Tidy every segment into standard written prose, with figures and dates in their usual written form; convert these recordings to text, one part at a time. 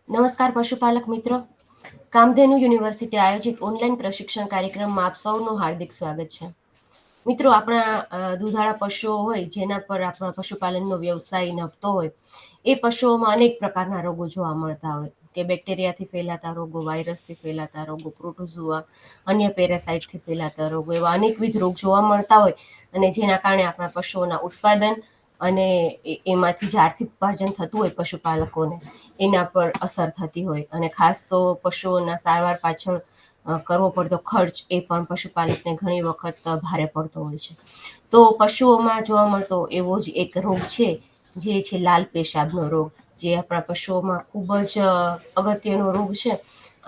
નમસ્કાર પશુપાલક મિત્રો. કામધેનુ યુનિવર્સિટી આયોજિત ઓનલાઈન પ્રશિક્ષણ કાર્યક્રમમાં આપ સૌનું હાર્દિક સ્વાગત છે. મિત્રો, આપણા દુધાળા પશુઓ હોય, જેના પર આપણા પશુપાલનનો વ્યવસાય નભતો હોય, એ પશુઓમાં અનેક પ્રકારના રોગો જોવા મળતા હોય કે બેક્ટેરિયાથી ફેલાતા રોગો, વાયરસથી ફેલાતા રોગો, પ્રોટોઝુઆ, અન્ય પેરાસાઇટથી ફેલાતા રોગો, એવા અનેકવિધ રોગ જોવા મળતા હોય, અને જેના કારણે આપણા પશુઓના ઉત્પાદન અને એમાંથી જે આર્થિક ઉપાર્જન થતું હોય પશુપાલકોને, એના પર અસર થતી હોય. અને ખાસ તો પશુઓના સારવાર પાછળ કરવો પડતો ખર્ચ એ પણ પશુપાલકને ઘણી વખત ભારે પડતો હોય છે. તો પશુઓમાં જોવા મળતો એવો જ એક રોગ છે, જે છે લાલ પેશાબનો રોગ, જે આપણા પશુઓમાં ખૂબ જ અગત્યનો રોગ છે.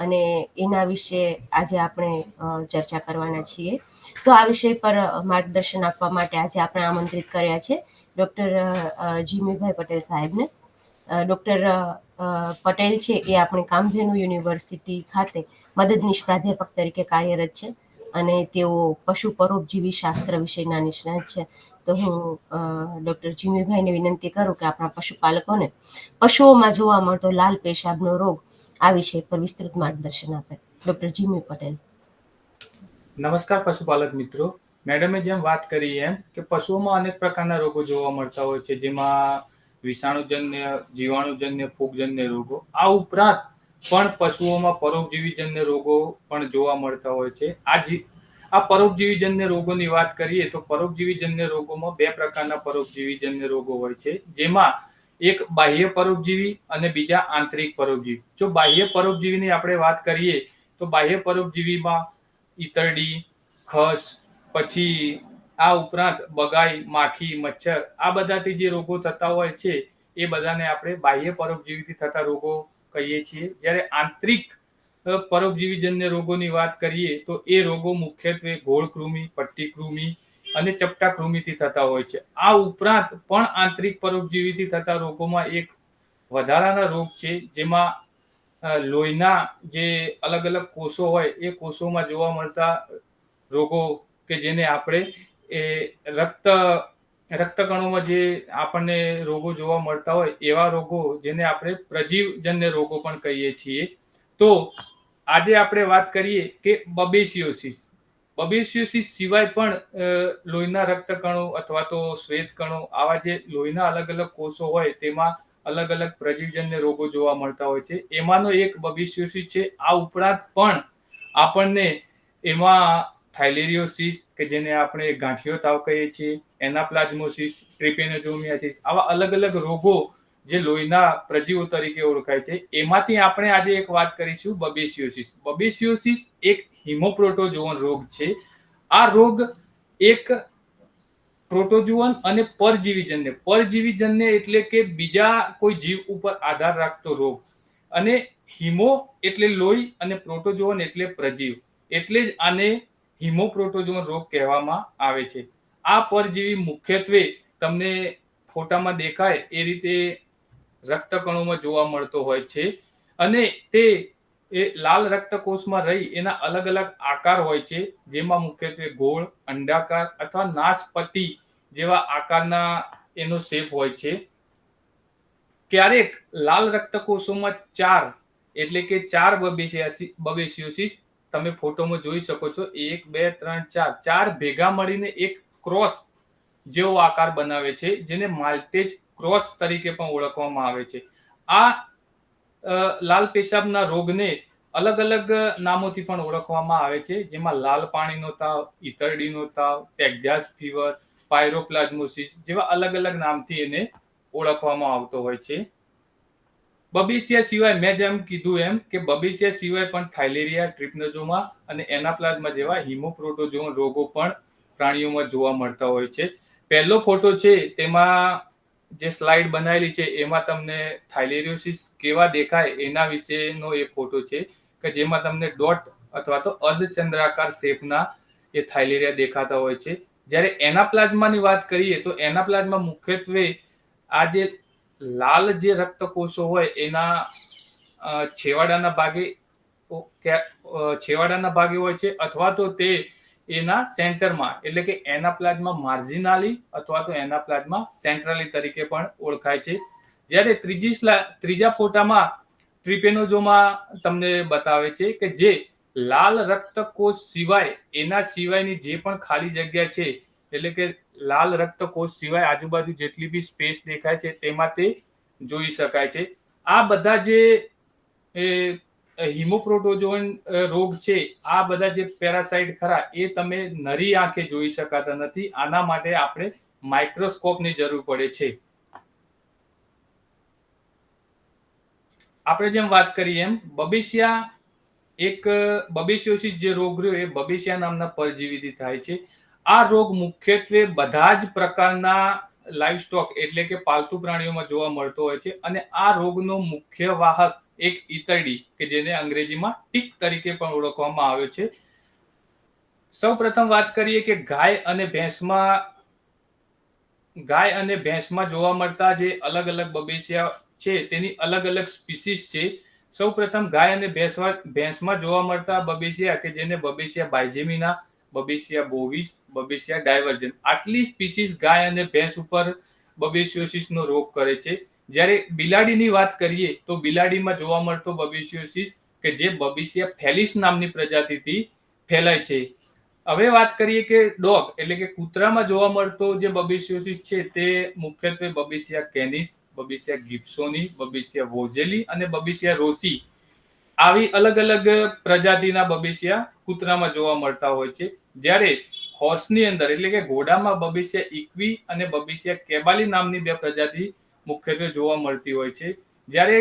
અને એના વિશે આજે આપણે ચર્ચા કરવાના છીએ. તો આ વિષય પર માર્ગદર્શન આપવા માટે આજે આપણે આમંત્રિત કર્યા છે ડૉક્ટર જીમીભાઈ પટેલ સાહેબને. ડૉક્ટર પટેલ છે એ આપણી કામધેનુ યુનિવર્સિટી ખાતે મદદનીશ પ્રાધ્યાપક તરીકે કાર્યરત છે, અને તેઓ પશુ પરોપજીવી શાસ્ત્ર વિષયના નિષ્ણાત છે. તો હું ડૉક્ટર જીમીભાઈને વિનંતી કરું કે આપણા પશુપાલકોને પશુઓમાં જોવા મળતો લાલ પેશાબનો રોગ આ વિષય પર વિસ્તૃત માર્ગદર્શન આપે. Doctor Jimmy Patel. નમસ્કાર પશુપાલક મિત્રો. મેડમે જેમ વાત કરી એમ કે પશુઓમાં અનેક પ્રકારના રોગો જોવા મળતા હોય છે, જેમાં વિષાણુજન્ય, જીવાણુજન્ય, ફૂગજન્ય રોગો. આ ઉપરાંત પણ પશુઓમાં પરોપજીવીજન્ય રોગો પણ જોવા મળતા હોય છે. આ પરોપજીવીજન્ય રોગોની વાત કરીએ તો પરોપજીવીજન્ય રોગોમાં બે પ્રકારના પરોપજીવીજન્ય રોગો હોય છે, જેમાં એક બાહ્ય પરોપજીવી અને બીજા આંતરિક પરોપજીવી. જો બાહ્ય પરોપજીવીની આપણે વાત કરીએ તો બાહ્ય પરોપજીવીમાં ઈતરડી, ખસ, પછી આ ઉપરાંત બગાઈ, માખી, મચ્છર, આ બધાથી જે રોગો થતા હોય છે, એ બધાને આપણે બાહ્ય પરોપજીવીથી થતા રોગો કહીએ છીએ. જ્યારે આંતરિક પરોપજીવીજન્ય રોગોની વાત કરીએ તો એ રોગો મુખ્યત્વે ગોળકૃમિ, પટ્ટીકૃમિ અને ચપટાકૃમિથી થતા હોય છે. આ ઉપરાંત પણ આંતરિક પરોપજીવીથી થતા રોગોમાં એક વધારાના રોગ છે, જેમાં લોહીના જે અલગ અલગ કોષો હોય, એ કોષોમાં જોવા મળતા રોગો કે જેને આપણે રક્તકણોમાં જે આપણને રોગો જોવા મળતા હોય, એવા રોગો જેને આપણે પ્રજીવજન્ય રોગો પણ કહીએ છીએ. તો આજે આપણે વાત કરીએ કે બબેસિયોસિસ. બબેસિયોસિસ સિવાય પણ લોહીના રક્તકણો અથવા તો શ્વેતકણો, આવા જે લોહીના અલગ અલગ કોષો હોય, તેમાં અલગ અલગ પ્રજીવજન્ય રોગો જોવા મળતા હોય છે. એમાંનો એક બબેસિયોસિસ છે. આ ઉપરાંત પણ આપણને એમાં થાઇલેરિયોસિસ, કે જેને આપણે ગાંઠિયો તાવ કહીએ છીએ, એનાપ્લાઝ્મોસિસ, ટ્રિપેનોસોમિયાસિસ, આવા અલગ અલગ રોગો જે લોહીના પ્રજીવો તરીકે ઓળખાય છે, એમાંથી આપણે આજે એક વાત કરીશું બબેસિયોસિસ. બબેસિયોસિસ એક હિમોપ્રોટોઝોઅન રોગ છે. આ રોગ એક પ્રોટોઝોઅન અને પરજીવીજન્ય એટલે કે બીજા કોઈ જીવ ઉપર આધાર રાખતો રોગ. અને હિમો એટલે લોહી અને પ્રોટોઝોઅન એટલે પ્રજીવ, એટલે જ આને હિમોપ્રોટોઝોઅન રોગ કહેવામાં આવે છે. આ પરજીવી મુખ્યત્વે તમને ફોટામાં દેખાય એ રીતે રક્તકણોમાં જોવા મળતો હોય છે, અને તે લાલ રક્તકોષમાં રહી એના અલગ અલગ આકાર હોય છે, જેમાં મુખ્યત્વે ગોળ, અંડાકાર અથવા નાસપતિ જેવા આકારના એનો શેપ હોય છે. ક્યારેક લાલ રક્તકોષોમાં એટલે કે ચાર બબેસિયોસિસ તમે ફોટોમાં જોઈ શકો છો. 1, 2, 3, 4 ભેગા મળીને એક ક્રોસ જેવો આકાર બનાવે છે, જેને માલ્ટેજ ક્રોસ તરીકે પણ ઓળખવામાં આવે છે. આ લાલ પેશાબના રોગને અલગ અલગ નામોથી પણ ઓળખવામાં આવે છે, જેમાં લાલ પાણીનો તાવ, ઈતરડીનો તાવ, ટેક્સાસ ફીવર, પાયરોપ્લાઝ્મોસિસ જેવા અલગ અલગ નામથી એને ઓળખવામાં આવતો હોય છે. બબેસિયા સિવાય મેં જેમ કીધું એમ કે બબેસિયા સિવાય પણ થાઇલેરિયા, ટ્રિપનોસોમા અને એનાપ્લાઝ્મા જેવા હિમોપ્રોટોઝોઅન રોગો પણ પ્રાણીઓમાં જોવા મળતા હોય છે. પહેલો ફોટો છે તેમાં જે સ્લાઇડ બનાવેલી છે, એમાં તમને થાઇલેરિયોસિસ કેવા દેખાય એના વિશેનો એ ફોટો છે, કે જેમાં તમને ડોટ અથવા તો અર્ધચંદ્રાકાર શેપના એ થાઇલેરિયા દેખાતા હોય છે. જ્યારે એનાપ્લાઝમાની વાત કરીએ તો એનાપ્લાઝમા મુખ્યત્વે આ જે લાલ જે રક્તકોષો હોય એના છેવાડાના ભાગે હોય છે, અથવા તો તે એના સેન્ટરમાં એટલે કે એનાપ્લાઝમા માર્જિનાલી અથવા તો એનાપ્લાઝમા સેન્ટ્રાલી તરીકે પણ ઓળખાય છે. જ્યારે ત્રીજા ફોટામાં ટ્રિપેનોઝોમા તમને બતાવે છે કે જે લાલ રક્તકોષ સિવાય એના સિવાયની જે પણ ખાલી જગ્યા છે, એટલે કે લાલ રક્તકોષ સિવાય આજુબાજુ જેટલી બી સ્પેસ દેખાય છે તેમાં તે જોઈ શકાય છે. આ બધા જે હિમોપ્રોટોઝોઅન રોગ છે, આ બધા જે પેરાસાઇટ ખરા એ તમે નરી આંખે જોઈ શકાતા નથી. આના માટે આપણે માઇક્રોસ્કોપની જરૂર પડે છે. આપણે જેમ વાત કરીએ એમ બબેશિયોસિસ જે રોગ રહ્યો એ બબેશિયા નામના પરજીવીથી થાય છે. આ રોગ મુખ્યત્વે બધા જ પ્રકારના લાઇવસ્ટોક એટલે કે પાલતુ પ્રાણીઓમાં જોવા મળતો હોય છે અને આ રોગનો મુખ્ય વાહક એક ઈતરડી કે જેને અંગ્રેજીમાં ટીક તરીકે પણ ઓળખવામાં આવે છે. સૌપ્રથમ વાત કરીએ કે ગાય અને ભેંસમાં જોવા મળતા જે અલગ અલગ બબેશિયા છે તેની અલગ અલગ સ્પીસીસ છે. સૌપ્રથમ ગાય અને ભેંસમાં જોવા મળતા બબેશિયા કે જેને બબેશિયા બાયજેમિના, બબેશિયા બોવિસ, બબેશિયા ડાયવર્જન, આટલી સ્પીસીસ ગાય અને ભેંસ ઉપર બબેશિયોસિસનો રોગ કરે છે. જ્યારે બિલાડીની વાત કરીએ તો બિલાડીમાં જોવા મળતો બબેશિયોસિસ કે જે બબેશિયા ફેલિસ નામની પ્રજાતિથી ફેલાય છે. હવે વાત કરીએ કે ડોગ એટલે કે કૂતરામાં જોવા મળતો જે બબેશિયોસિસ છે તે મુખ્યત્વે બબેશિયા કેનિસ, બબેશિયા ગિબ્સોની, બબેશિયા વોઝેલી અને બબેશિયા રોસી આવી અલગ અલગ પ્રજાતિના બબેશિયા કૂતરામાં જોવા મળતા હોય છે. જ્યારે હોર્સની અંદર એટલે કે ઘોડામાં બબેશિયા ઇક્વી અને બબેશિયા કેબાલી નામની બે પ્રજાતિ મુખ્યત્વે જોવા મળતી હોય છે. જ્યારે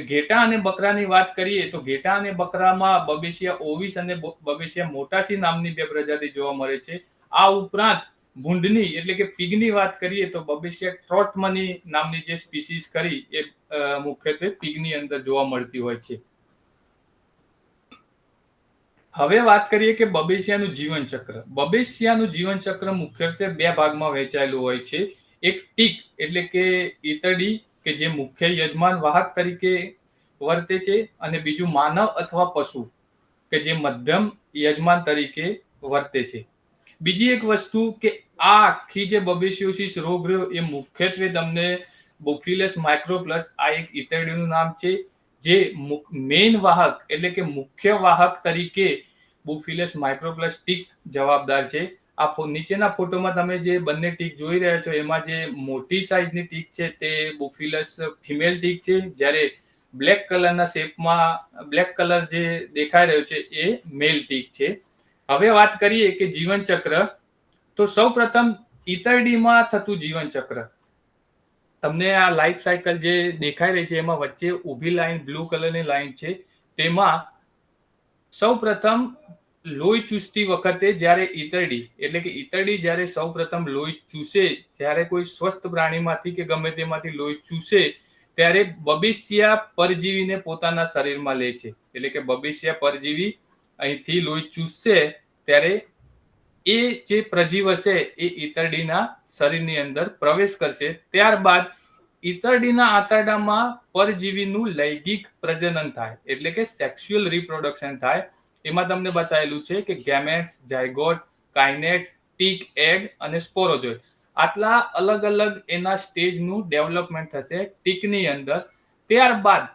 ઘેટાં અને બકરાની વાત કરીએ તો ઘેટાં અને બકરામાં બબેશિયા ઓવિસ અને બબેશિયા મોટાસી નામની બે પ્રજાતિ જોવા મળે છે. આ ઉપરાંત ભૂંડની એટલે કે પીગની વાત કરીએ તો બબેશિયા ટ્રોટમની નામની જે સ્પીસીસ કરી એ મુખ્યત્વે પીગની અંદર જોવા મળતી હોય છે. હવે વાત કરીએ કે બબેશિયાનું જીવનચક્ર. બબેશિયાનું જીવનચક્ર મુખ્યત્વે બે ભાગમાં વહેંચાયેલું હોય છે. એક ટીક એટલે કે ઈતરડી કે જે મુખ્ય યજમાન વાહક તરીકે વર્તે છે અને બીજું માનવ અથવા પશુ કે જે મધ્યમ યજમાન તરીકે વર્તે છે. બીજી એક વસ્તુ કે આ આખી જે બબેશિયોસિસ રોગ રહ્યો એ મુખ્યત્વે તમને બોફિલસ માઇક્રોપ્લસ આ એક ઈતરડીનું નામ છે જે મેઇન વાહક એટલે કે મુખ્ય વાહક તરીકે બોફિલસ માઇક્રોપ્લસ ટીક જવાબદાર છે. આ નીચેના ફોટોમાં તમે જે બંને ટીક જોઈ રહ્યા છો એમાં જે મોટી સાઈઝની ટીક છે તે બોફિલસ ફિમેલ ટીક છે, જ્યારે બ્લેક કલરના શેપમાં બ્લેક કલર જે દેખાઈ રહ્યો છે એ મેલ ટીક છે. હવે વાત કરીએ કે જીવનચક્ર, તો સૌપ્રથમ ઈતરડીમાં થતું જીવનચક્ર. તમને આ લાઈફ સાયકલ જે દેખાઈ રહી છે એમાં વચ્ચે ઊભી લાઈન બ્લુ કલરની લાઈન છે. તેમાં સૌપ્રથમ લોહી ચૂસતી વખતે જ્યારે ઈતરડી જ્યારે સૌપ્રથમ લોહી ચૂસે, જ્યારે કોઈ સ્વસ્થ પ્રાણીમાંથી કે ગમે તેમાંથી લોહી ચૂસે ત્યારે બબેશિયા પરજીવીને પોતાના શરીરમાં લે છે. એટલે કે બબેશિયા પરજીવી અહીંથી લોહી ચૂસશે ત્યારે એ જે પ્રજીવ હશે એ ઈતરડીના શરીરની અંદર પ્રવેશ કરશે. ત્યારબાદ ઈતરડીના આંતરડામાં પરજીવીનું લૈંગિક પ્રજનન થાય એટલે કે સેક્સ્યુઅલ રિપ્રોડક્શન થાય. એમાં તમને બતાવેલું છે કે ગેમેટ્સ, ઝાયગોટ, કાઇનેટ્સ, ટીક, એગ અને સ્પોરોજોઇટ આટલા અલગ અલગ એના સ્ટેજનું ડેવલપમેન્ટ થશે ટીકની અંદર. ત્યારબાદ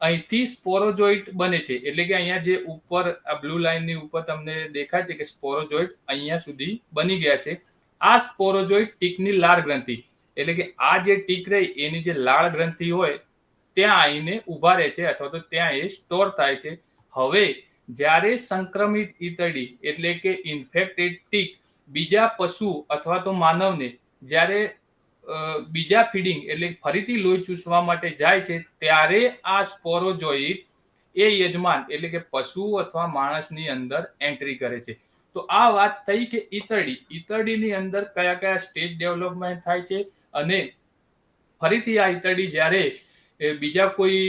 અહીંથી સ્પોરોજોઇટ બને છે. એટલે કે અહીંયા જે ઉપર આ બ્લુ લાઇનની ઉપર તમને દેખાય છે કે સ્પોરોજોઇટ અહીંયા સુધી બની ગયા છે. આ સ્પોરોજોઇટ ટીકની લાળ ગ્રંથિ એટલે કે આ જે ટીક રહી એની જે લાળ ગ્રંથિ હોય ત્યાં આવીને ઉભા રહે છે અથવા તો ત્યાં એ સ્ટોર થાય છે. હવે જ્યારે સંક્રમિત ઈતરડી એટલે કે ઇન્ફેક્ટેડ ટીક બીજા પશુ અથવા તો માનવને જ્યારે બીજા ફીડિંગ એટલે ફરીથી લોહી ચૂસવા માટે જાય છે ત્યારે આ સ્પોરોજોઇટ એ યજમાન એટલે કે પશુ અથવા માણસની અંદર એન્ટ્રી કરે છે. તો આ વાત થઈ કે ઈતરડીની અંદર કયા કયા સ્ટેજ ડેવલપમેન્ટ થાય છે અને ફરીથી આ ઈતરડી જ્યારે બીજા કોઈ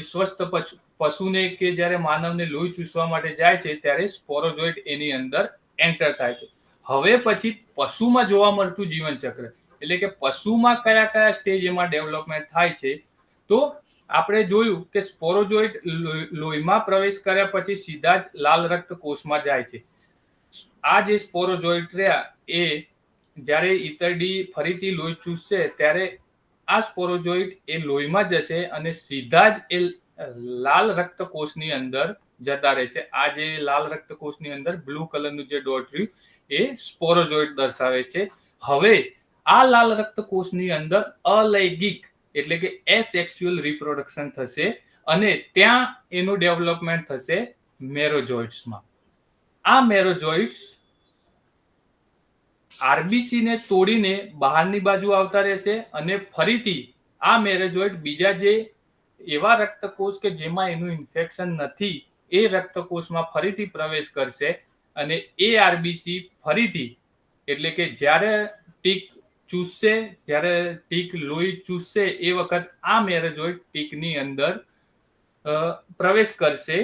સ્વસ્થ પશુને કે જ્યારે માનવને લોહી ચૂસવા માટે જાય છે ત્યારે સ્પોરોજોઇટ એની અંદર એન્ટર થાય છે. હવે પછી પશુમાં જોવા મળતું જીવનચક્ર એટલે કે પશુમાં કયા કયા સ્ટેજ એમાં ડેવલપમેન્ટ થાય છે, તો આપણે જોયું કે સ્પોરોજોઇટ લોહીમાં પ્રવેશ કર્યા પછી સીધા જ લાલ રક્તકોષમાં જાય છે. આ જે સ્પોરોજોઇટ રહ્યા એ જ્યારે ઈતરડી ફરીથી લોહી ચૂસશે ત્યારે આ સ્પોરોજોઇટ એ લોહીમાં જશે અને સીધા જ એ લાલ રક્તકોષની અંદર જતા રહેશે. આ જે લાલ રક્તકોષની અંદર બ્લુ કલરનું જે ડોટ રહ્યું એ સ્પોરોજોઇટ દર્શાવે છે. હવે આ લાલ રક્તકોષની અંદર અલૈંગિક એટલે કે એસેક્સ્યુઅલ રિપ્રોડક્શન થશે અને ત્યાં એનું ડેવલપમેન્ટ થશે મેરોજોઇટ્સમાં. આ મેરોજોઇટ્સ આરબીસી ને તોડીને બહારની બાજુ આવતા રહેશે અને ફરીથી આ મેરોજોઇટ બીજા જે એવા રક્તકોષ કે જેમાં એનું ઇન્ફેક્શન નથી એ રક્તકોષમાં ફરીથી પ્રવેશ કરશે અને એ આરબીસી ફરીથી એટલે કે જ્યારે ટીક ચૂસશે, જ્યારે ટીક લોહી ચૂસશે એ વખત આ મેરોજોઇટ ટીકની અંદર પ્રવેશ કરશે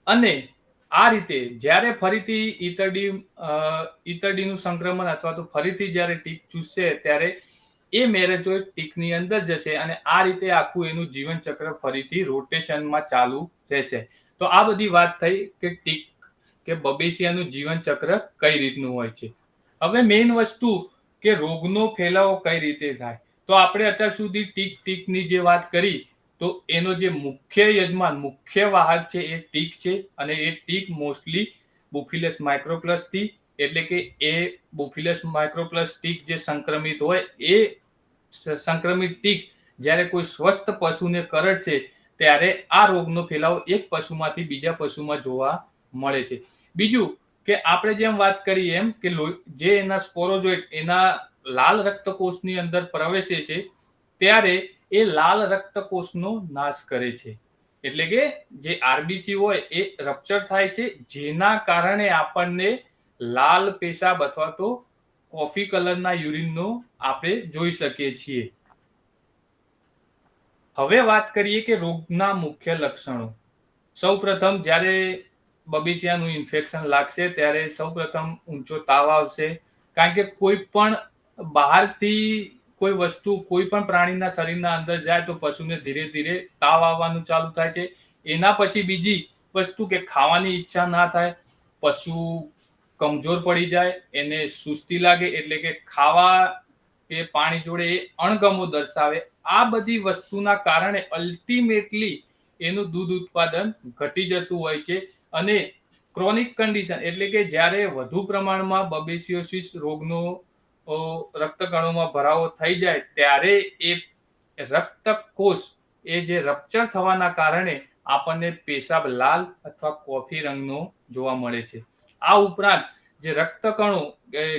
અને આ રીતે જ્યારે ફરીથી ઈતરડીનું સંક્રમણ અથવા તો ફરીથી જ્યારે ટીક ચૂસશે ત્યારે એ મેરોજોઇટ ટીકની અંદર જશે અને આ રીતે આખું એનું જીવનચક્ર ફરીથી રોટેશનમાં ચાલુ રહેશે. તો આ બધી વાત થઈ કે ટીક કે બબેસિયાનું જીવનચક્ર કઈ રીતનું હોય છે. હવે મેઇન વસ્તુ કે રોગનો ફેલાવો કઈ રીતે થાય. તો આપણે અત્યાર સુધી ટીકની જે વાત કરી તો એનો જે મુખ્ય યજમાન, મુખ્ય વાહક છે એ ટીક છે અને એ ટીક મોસ્ટલી બુફિલસ માઇક્રોપ્લસ થી એટલે કે એ બુફિલસ માઇક્રોપ્લસ ટીક જે સંક્રમિત હોય એ સંક્રમિત ટીક જ્યારે કોઈ સ્વસ્થ પશુને કરડશે ત્યારે આ રોગનો ફેલાવો એક પશુમાંથી બીજા પશુમાં જોવા મળે છે. બીજું કે આપણે જેમ વાત કરી એમ કે જે એના સ્પોરોજોઇટ એના લાલ રક્તકોષની અંદર પ્રવેશે છે ત્યારે એ લાલ રક્તકોષનો નાશ કરે છે. એટલે કે જે આરબીસી હોય એ રપ્ચર થાય છે જેના કારણે આપણને લાલ પેશાબ અથવા તો કોફી કલરના યુરિનનો આપણે જોઈ શકીએ છીએ. હવે વાત કરીએ કે રોગના મુખ્ય લક્ષણો. સૌપ્રથમ જ્યારે બબેસિયાનું ઇન્ફેક્શન લાગશે ત્યારે સૌપ્રથમ ઊંચો તાવ આવશે કારણ કે કોઈ પણ બહારથી કોઈ વસ્તુ કોઈ પણ પ્રાણીના શરીરના અંદર જાય તો પશુને ધીરે ધીરે તાવ આવવાનું ચાલુ થાય છે. એના પછી બીજી વસ્તુ કે ખાવાની ઈચ્છા ના થાય, પશુ કમજોર પડી જાય, એને સુસ્તી લાગે એટલે કે ખાવા કે પાણી જોડે એ અણગમો દર્શાવે. આ બધી વસ્તુના કારણે અલ્ટિમેટલી એનું દૂધ ઉત્પાદન ઘટી જતું હોય છે અને ક્રોનિક કન્ડિશન એટલે કે જ્યારે વધુ પ્રમાણમાં બબેસિયોસિસ રોગનો રક્તકણોમાં ભરાવો થઈ જાય ત્યારે એ રક્તકોષ એ જે રપ્ચર થવાના કારણે આપણને પેશાબ લાલ અથવા કોફી રંગનો જોવા મળે છે. આ ઉપરાંત જે રક્તકણો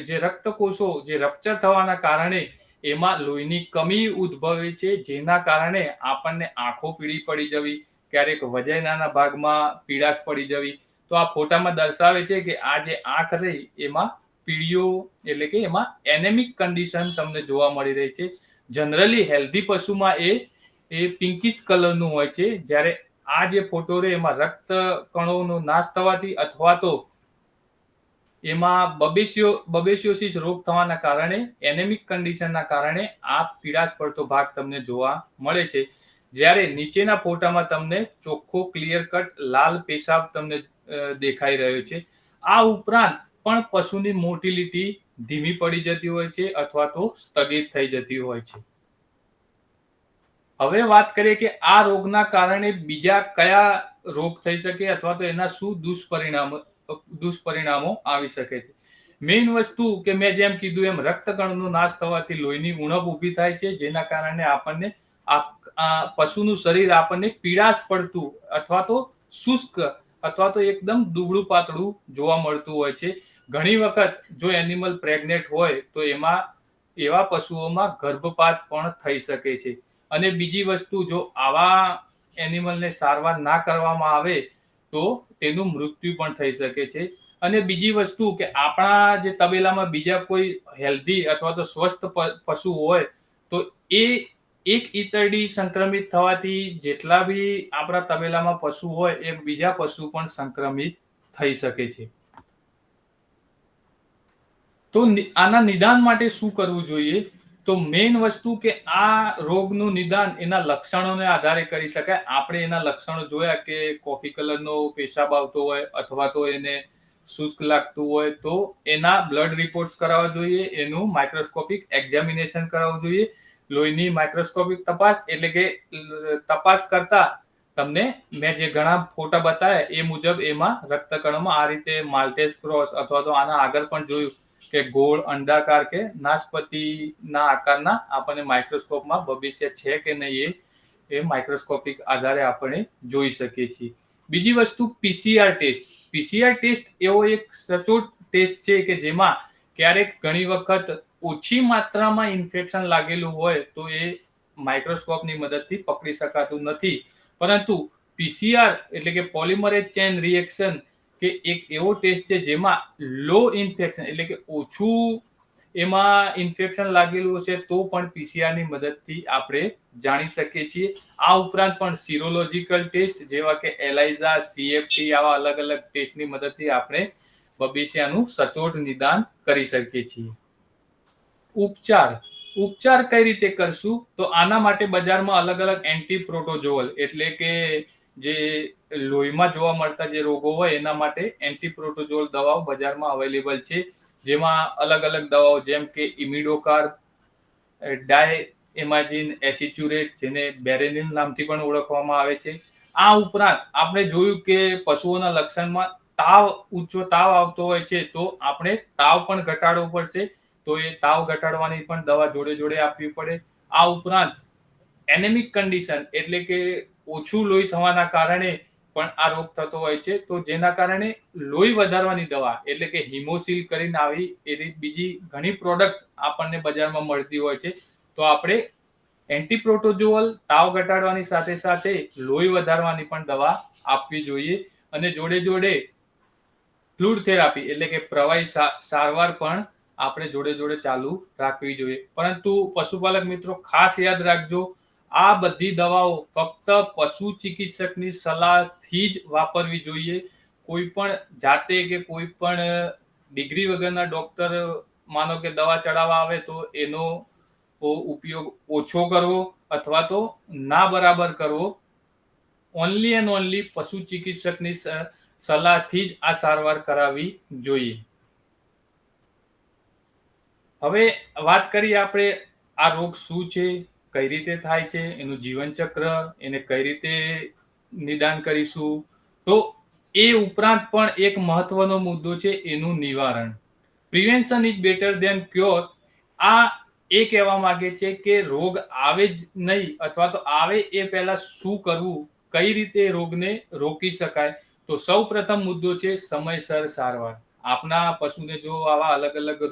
જે રક્તકોષો જે રપ્ચર થવાના કારણે એમાં લોહીની કમી ઉદ્ભવે છે જેના કારણે આપણને આંખો પીળી પડી જવી, ક્યારેક વજાઈનાના ભાગમાં પીળાશ પડી જવી. તો આ ફોટામાં દર્શાવે છે કે આ જે આંખ રહી એમાં પીળીઓ એટલે કે એમાં એનેમિક કન્ડિશન તમને જોવા મળી રહી છે. જનરલી હેલ્ધી પશુમાં એ પિંકિશ કલરનું હોય છે જ્યારે આ જે ફોટો રહે એમાં રક્ત કણોનો નાશ થવાથી અથવા તો એમાં બબેસિયોસિસ રોગ થવાના કારણે એનેમિક કન્ડિશનના કારણે આ પીળાશ પડતો ભાગ તમને જોવા મળે છે. જ્યારે નીચેના ફોટામાં તમને ચોખ્ખો ક્લિયર કટ લાલ પેશાબ તમને દેખાઈ રહ્યો છે. આ ઉપરાંત પણ પશુની મોટિલિટી ધીમી પડી જતી હોય છે અથવા તો સ્થગિત થઈ જતી હોય છે. હવે વાત કરીએ કે આ રોગના કારણે બીજા કયા રોગ થઈ શકે અથવા તો એના શું દુષ્પરિણામો આવી શકે છે. મેઇન વસ્તુ કે મેં જેમ કીધું એમ રક્તકણનો નાશ થવાથી લોહીની ઉણપ ઊભી થાય છે જેના કારણે આપણને પશુનું શરીર આપણને પીળાશ પડતું અથવા તો શુષ્ક અથવા તો એકદમ દુબળું પાતળું જોવા મળતું હોય છે. ઘણી વખત જો એનિમલ પ્રેગ્નેન્ટ હોય તો એમાં એવા પશુઓમાં ગર્ભપાત પણ થઈ શકે છે. અને બીજી વસ્તુ જો આવા એનિમલને સારવાર ના કરવામાં આવે તો તેનું મૃત્યુ પણ થઈ શકે છે. અને બીજી વસ્તુ કે આપણા જે તબેલામાં બીજા કોઈ હેલ્ધી અથવા તો સ્વસ્થ પશુ હોય તો એ એક ઈતરડી સંક્રમિત થવાથી જેટલા બી આપણા તબેલામાં પશુ હોય એ બીજા પશુ પણ સંક્રમિત થઈ શકે છે. તો આના નિદાન માટે શું કરવું જોઈએ? તો મેઇન વસ્તુ કે આ રોગનું નિદાન એના લક્ષણોને આધારે કરી શકાય. આપણે એના લક્ષણો જોયા કે કોફી કલરનો પેશાબ આવતો હોય અથવા તો એને શુષ્ક લાગતું હોય તો એના બ્લડ રિપોર્ટ્સ કરાવવા જોઈએ, એનું માઇક્રોસ્કોપિક એક્ઝામિનેશન કરાવવું જોઈએ. લોહીની માઇક્રોસ્કોપિક તપાસ એટલે કે તપાસ કરતા તમને મેં જે ઘણા ફોટા બતાવ્યા એ મુજબ એમાં રક્તકણોમાં આ રીતે માલ્ટેઝ ક્રોસ અથવા તો આના આગળ પણ જોયું કે ગોળ અંડાકાર કે નાશપતિના આકારના આપણને માઇક્રોસ્કોપમાં ભવિષ્ય છે કે નહીં એ માઇક્રોસ્કોપિક આધારે આપણે જોઈ શકીએ છીએ. બીજી વસ્તુ પીસીઆર ટેસ્ટ. પીસીઆર ટેસ્ટ એવો એક સચોટ ટેસ્ટ છે કે જેમાં ક્યારેક ઘણી વખત ઓછી માત્રામાં ઇન્ફેક્શન લાગેલું હોય તો એ માઇક્રોસ્કોપની મદદથી પકડી શકાતું નથી. પરંતુ પીસીઆર એટલે કે પોલિમરેઝ ચેન રિએક્શન કે એક એવો ટેસ્ટ છે જેમાં લો ઇન્ફેક્શન એટલે કે ઓછું એમાં ઇન્ફેક્શન લાગેલું હશે તો પણ પીસીઆરની મદદથી આપણે જાણી શકીએ છીએ. આ ઉપરાંત પણ સિરોલોજીકલ ટેસ્ટ જેવા કે એલાઇઝા, સીએફટી આવા અલગ અલગ ટેસ્ટની મદદથી આપણે બબીસિયાનું સચોટ નિદાન કરી શકીએ છીએ. ઉપચાર કઈ રીતે કરશું તો આના માટે બજારમાં અલગ અલગ એન્ટીપ્રોટોઝોઅલ એટલે કે જે લોહીમાં જોવા મળતા જે રોગો હોય એના માટે એન્ટીપ્રોટોઝોઅલ દવાઓ બજારમાં અવેલેબલ છે. જેમાં અલગ અલગ દવાઓ જેમ કે ઇમિડોકાર્બ, ડાયએમાજિન એસિચ્યુરેટ જેને બેરેનિલ નામથી પણ ઓળખવામાં આવે છે. આ ઉપરાંત આપણે જોયું કે પશુઓના લક્ષણમાં ઊંચો તાવ આવતો હોય છે તો આપણે તાવ પણ ઘટાડવો પડશે. તો એ તાવ ઘટાડવાની પણ દવા જોડે જોડે આપવી પડે. આ ઉપરાંત એનેમિક કન્ડિશન એટલે કે ઓછું લોહી થવાના કારણે પણ આ રોગ થતો હોય છે તો જેના કારણે લોહી વધારવાની દવા એટલે કે હિમોસિલ કરીને આવી એવી બીજી ઘણી પ્રોડક્ટ આપણને બજારમાં મળતી હોય છે. તો આપણે એન્ટીપ્રોટોઝોઅલ તાવ ઘટાડવાની સાથે સાથે લોહી વધારવાની પણ દવા આપવી જોઈએ અને જોડે જોડે ફ્લુઇડ થેરાપી એટલે કે પ્રવાહી સારવાર પણ આપણે જોડે જોડે ચાલુ રાખવી જોઈએ. પરંતુ પશુપાલક મિત્રો ખાસ યાદ રાખજો આ બધી દવાઓ ફક્ત પશુ ચિકિત્સકની સલાહથી જ વાપરવી જોઈએ. કોઈ પણ જાતે કે કોઈ પણ ડિગ્રી વગરના ડોક્ટર માનો કે દવા ચડાવવા આવે તો એનો ઉપયોગ ઓછો કરવો અથવા તો ના બરાબર કરવો. ઓનલી એન્ડ ઓનલી પશુ ચિકિત્સકની સલાહથી જ આ સારવાર કરાવવી જોઈએ. હવે વાત કરીએ આપણે આ રોગ શું છે, કઈ રીતે થાય છે, એનું જીવનચક્ર, એને કઈ રીતે નિદાન કરીશું. તો એ ઉપરાંત પણ એક મહત્વનો મુદ્દો છે એનું નિવારણ. Prevention is better than cure. આ એ કહેવા માંગે છે કે રોગ આવે જ નહીં અથવા તો આવે એ પહેલા શું કરવું, કઈ રીતે રોગને રોકી શકાય. તો સૌ પ્રથમ મુદ્દો છે સમયસર સારવાર. આપના પશુને જો આવા અલગ અલગ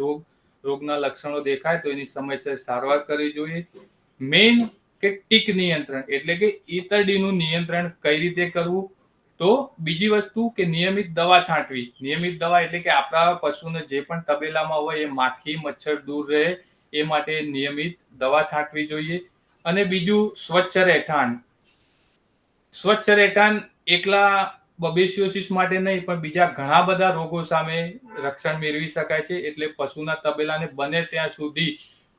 રોગના લક્ષણો દેખાય તો એની સમયસર સારવાર કરવી જોઈએ. મેઇન કે ટીક નિયંત્રણ એટલે કે ઈતરડીનું નિયંત્રણ કઈ રીતે કરવું. તો બીજી વસ્તુ કે નિયમિત દવા છાંટવી. નિયમિત દવા એટલે કે આપણા પશુને જે પણ તબેલામાં હોય એ માખી મચ્છર દૂર રહે એ માટે નિયમિત દવા છાંટવી જોઈએ. અને બીજું સ્વચ્છ રહેઠાણ. સ્વચ્છ રહેઠાણ એકલા બબેસિયોસિસ માટે નહીં પણ બીજા ઘણા બધા રોગો સામે રક્ષણ મેળવી શકાય છે. એટલે પશુના તબેલાને બને ત્યાં સુધી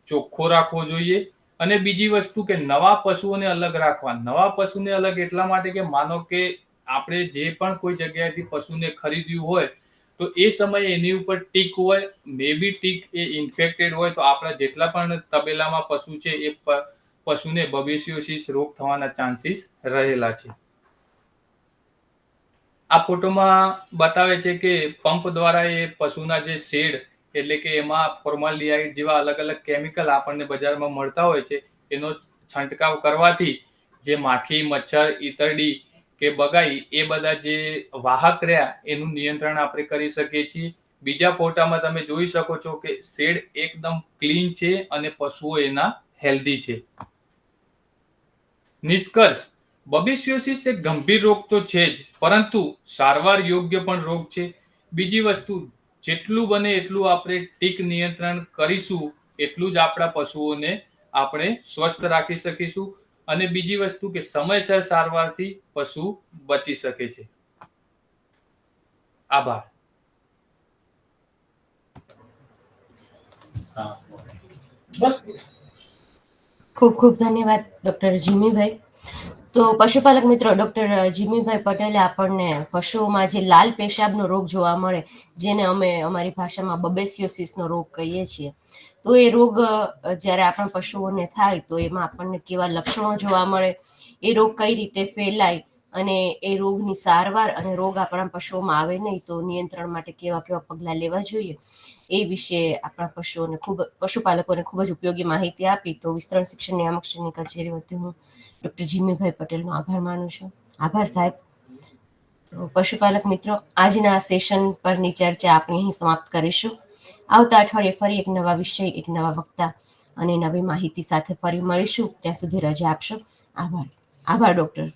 ચોખ્ખો રાખવો જોઈએ. અને બીજી વસ્તુ કે નવા પશુઓને અલગ રાખવા. નવા પશુને અલગ એટલા માટે કે માનો કે આપણે જે પણ કોઈ જગ્યાએથી પશુને ખરીદ્યું હોય તો એ સમયે એની ઉપર ટીક હોય, મે બી ટીક એ ઇન્ફેક્ટેડ હોય તો આપણા જેટલા પણ તબેલામાં પશુ છે એ પશુને બબેસિયોસિસ રોગ થવાના ચાન્સીસ રહેલા છે. આ ફોટોમાં બતાવે છે કે પંપ દ્વારા એ પશુના જે શેડ એટલે કે એમાં ફોર્માલિડીહાઇડ જેવા અલગ અલગ કેમિકલ આપણને બજારમાં મળતા હોય છે એનો છંટકાવ કરવાથી જે માખી, મચ્છર, ઈતરડી કે બગાઈ એ બધા જે વાહક રહ્યા એનું નિયંત્રણ આપણે કરી શકીએ છીએ. બીજા ફોટામાં તમે જોઈ શકો છો કે શેડ એકદમ ક્લીન છે અને પશુઓ એના હેલ્ધી છે. નિષ્કર્ષ, બબેસિયોસિસ એક ગંભીર રોગ તો છે જ પરંતુ સારવાર યોગ્ય પણ રોગ છે. બીજી વસ્તુ જેટલું બને એટલું આપણે ટીક નિયંત્રણ કરીશું એટલું જ આપણા પશુઓને આપણે સ્વસ્થ રાખી શકીશું. અને બીજી વસ્તુ કે સમયસર સારવારથી પશુ બચી શકે છે. આભાર. ખૂબ ખૂબ ધન્યવાદ ડોક્ટર જીમીભાઈ. તો પશુપાલક મિત્રો ડૉક્ટર જીમીભાઈ પટેલે આપણને પશુઓમાં જે લાલ પેશાબનો રોગ જોવા મળે, જેને અમે અમારી ભાષામાં બબેસિયોસિસનો રોગ કહીએ છીએ, તો એ રોગ જ્યારે આપણા પશુઓને થાય તો એમાં આપણને કેવા લક્ષણો જોવા મળે, એ રોગ કઈ રીતે ફેલાય અને એ રોગની સારવાર અને રોગ આપણા પશુઓમાં આવે નહીં તો નિયંત્રણ માટે કેવા કેવા પગલાં લેવા જોઈએ, એ વિશે આપણા પશુપાલકોને ખૂબ જ ઉપયોગી માહિતી આપી. તો વિસ્તરણ શિક્ષણ નિયામકશ્રીની કચેરી વતી હું ડૉક્ટર જીમીભાઈ પટેલનો આભાર માનું છું. આભાર સાહેબ. તો પશુપાલક મિત્રો, આજના સેશન પરની ચર્ચા આપણે અહીં સમાપ્ત કરીશું. આવતા અઠવાડિયે ફરી એક નવા વિષય, એક નવા વક્તા અને નવી માહિતી સાથે ફરી મળીશું. ત્યાં સુધી રજા આપશો. આભાર. આભાર ડૉક્ટર.